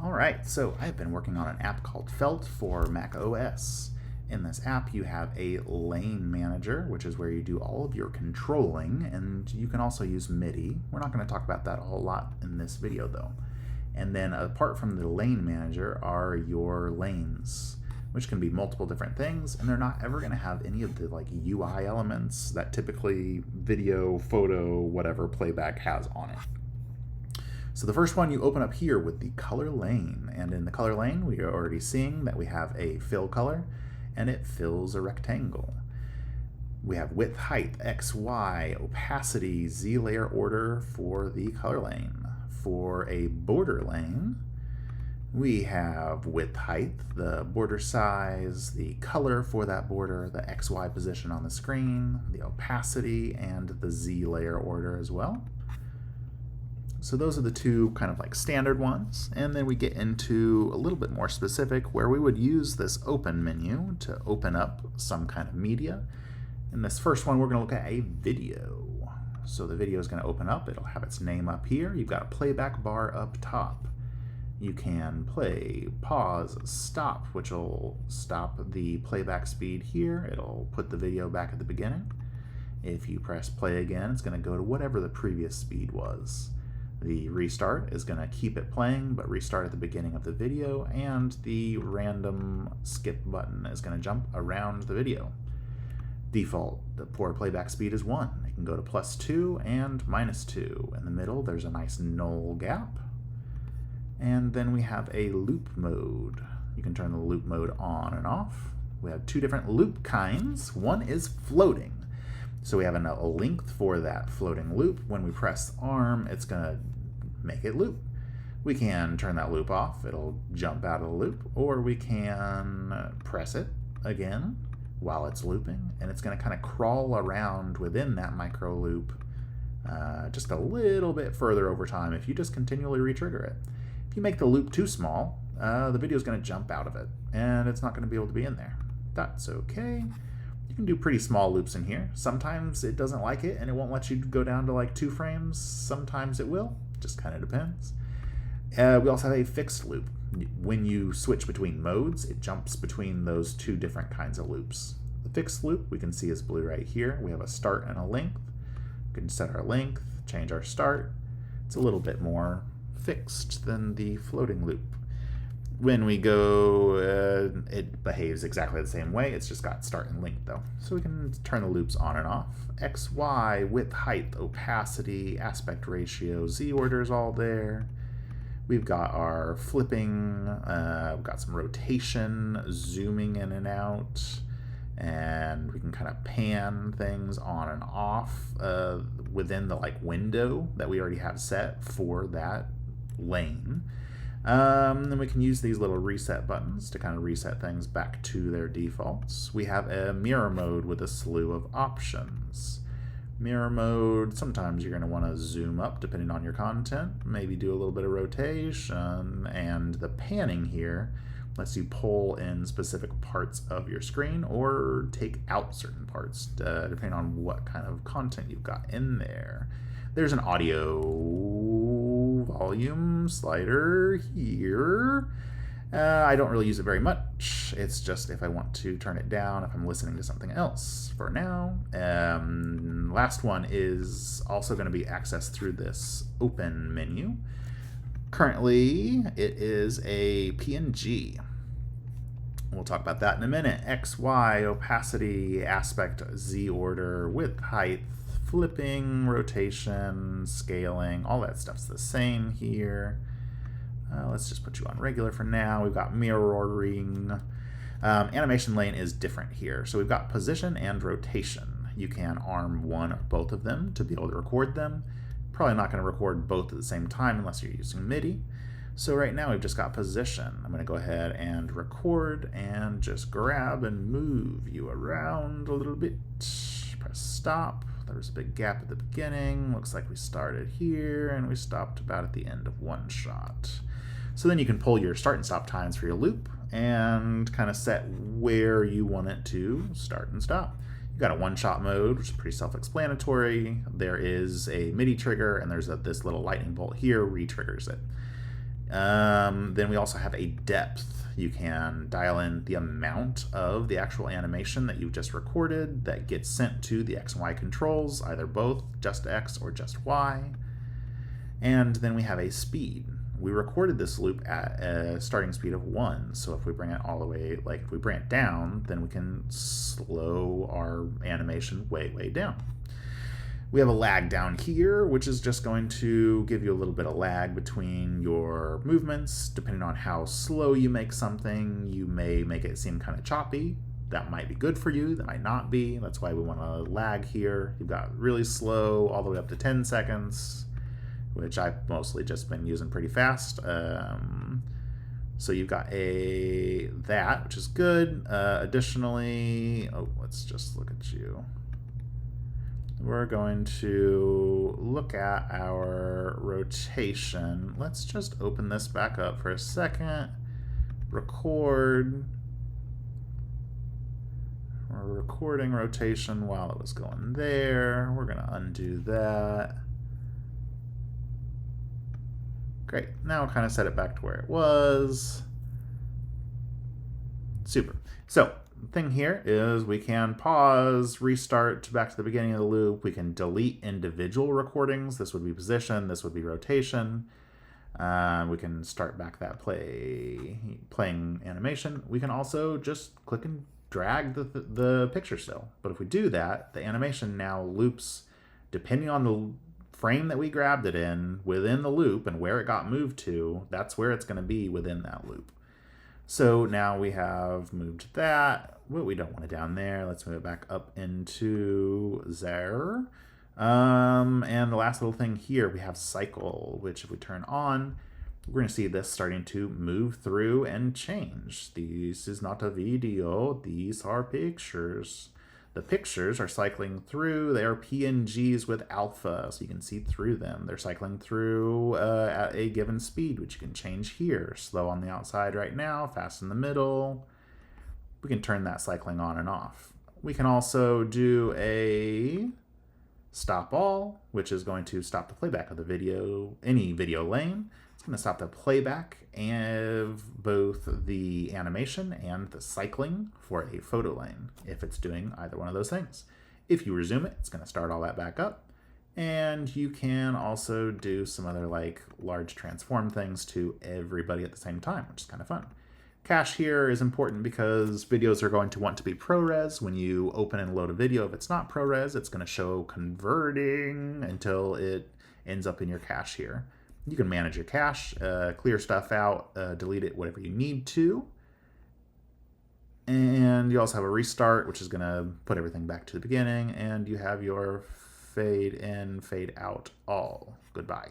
All right, so I've been working on an app called Felt for Mac OS. In this app, you have a lane manager, which is where you do all of your controlling, and you can also use MIDI. We're not going to talk about that a whole lot in this video, though. And then apart from the lane manager are your lanes, which can be multiple different things, and they're not ever going to have any of the UI elements that typically video, photo, whatever playback has on it. So the first one you open up here with the color lane, and in the color lane we are already seeing that we have a fill color and it fills a rectangle. We have width, height, X, Y, opacity, Z layer order for the color lane. For a border lane, we have width, height, the border size, the color for that border, the XY position on the screen, the opacity, and the Z layer order as well. So those are the two kind of standard ones, and then we get into a little bit more specific where we would use this open menu to open up some kind of media. In this first one, we're going to look at a video. So the video is going to open up. It'll have its name up here. You've got a playback bar up top. You can play, pause, stop, which will stop the playback speed here. It'll put the video back at the beginning. If you press play again, it's going to go to whatever the previous speed was. The restart is going to keep it playing, but restart at the beginning of the video, and the random skip button is going to jump around the video. Default, the forward playback speed is 1. It can go to +2 and -2. In the middle, there's a nice null gap. And then we have a loop mode. You can turn the loop mode on and off. We have two different loop kinds. One is floating. So we have a length for that floating loop. When we press arm, it's going to make it loop. We can turn that loop off. It'll jump out of the loop. Or we can press it again while it's looping, and it's going to kind of crawl around within that micro loop just a little bit further over time if you just continually retrigger it. If you make the loop too small, the video is going to jump out of it, and it's not going to be able to be in there. That's okay. You can do pretty small loops in here. Sometimes it doesn't like it and it won't let you go down to 2 frames. Sometimes it will. Just kind of depends. We also have a fixed loop. When you switch between modes, it jumps between those two different kinds of loops. The fixed loop we can see is blue right here. We have a start and a length. We can set our length, change our start. It's a little bit more fixed than the floating loop. When we go, it behaves exactly the same way. It's just got start and length though. So we can turn the loops on and off. X, Y, width, height, opacity, aspect ratio, Z orders all there. We've got our flipping, we've got some rotation, zooming in and out, and we can kind of pan things on and off within the window that we already have set for that lane. Then we can use these little reset buttons to kind of reset things back to their defaults. We have a mirror mode with a slew of options. Mirror mode, sometimes you're going to want to zoom up depending on your content, maybe do a little bit of rotation, and the panning here lets you pull in specific parts of your screen or take out certain parts depending on what kind of content you've got in there. There's an audio volume slider here. I don't really use it very much. It's just if I want to turn it down if I'm listening to something else for now. Last one is also going to be accessed through this open menu. Currently, it is a PNG. We'll talk about that in a minute. X, Y, opacity, aspect, Z order, width, height, flipping, rotation, scaling, all that stuff's the same here. Let's just put you on regular for now. We've got mirror ordering. Animation lane is different here. So we've got position and rotation. You can arm one or both of them to be able to record them. Probably not going to record both at the same time unless you're using MIDI. So right now we've just got position. I'm going to go ahead and record and just grab and move you around a little bit. Press stop. There was a big gap at the beginning. Looks like we started here and we stopped about at the end of one shot. So then you can pull your start and stop times for your loop and kind of set where you want it to start and stop. You've got a one-shot mode, which is pretty self-explanatory. There is a MIDI trigger, and there's this little lightning bolt here, re-triggers it. Then we also have a depth. You can dial in the amount of the actual animation that you've just recorded that gets sent to the X and Y controls, either both, just X or just Y. And then we have a speed. We recorded this loop at a starting speed of 1, so if we bring it all the way, like if we bring it down, then we can slow our animation way, way down. We have a lag down here, which is just going to give you a little bit of lag between your movements. Depending on how slow you make something, you may make it seem kind of choppy. That might be good for you, that might not be. That's why we want a lag here. You've got really slow all the way up to 10 seconds, which I've mostly just been using pretty fast. So you've got that, which is good. Additionally, let's just look at you. We're going to look at our rotation. Let's just open this back up for a second. Record. We're recording rotation while it was going there. We're going to undo that. Great. Now we'll kind of set it back to where it was. Super. So the thing here is we can pause, restart back to the beginning of the loop. We can delete individual recordings. This would be position. This would be rotation. We can start back that playing animation. We can also just click and drag the picture still. But if we do that, the animation now loops depending on the frame that we grabbed it in within the loop and where it got moved to. That's where it's going to be within that loop. So now we have moved that. Well, we don't want it down there. Let's move it back up into there. And the last little thing here, we have cycle, which if we turn on, we're going to see this starting to move through and change. This is not a video. These are pictures. The pictures are cycling through. They are PNGs with alpha, so you can see through them. They're cycling through at a given speed, which you can change here. Slow on the outside right now, fast in the middle. We can turn that cycling on and off. We can also do a stop all, which is going to stop the playback of the video, any video lane. It's going to stop the playback of both the animation and the cycling for a photo lane, if it's doing either one of those things. If you resume it, it's going to start all that back up. And you can also do some other like large transform things to everybody at the same time, which is kind of fun. Cache here is important because videos are going to want to be ProRes. When you open and load a video, if it's not ProRes, it's going to show converting until it ends up in your cache here. You can manage your cache, clear stuff out, delete it, whatever you need to. And you also have a restart, which is going to put everything back to the beginning. And you have your fade in, fade out all. Goodbye.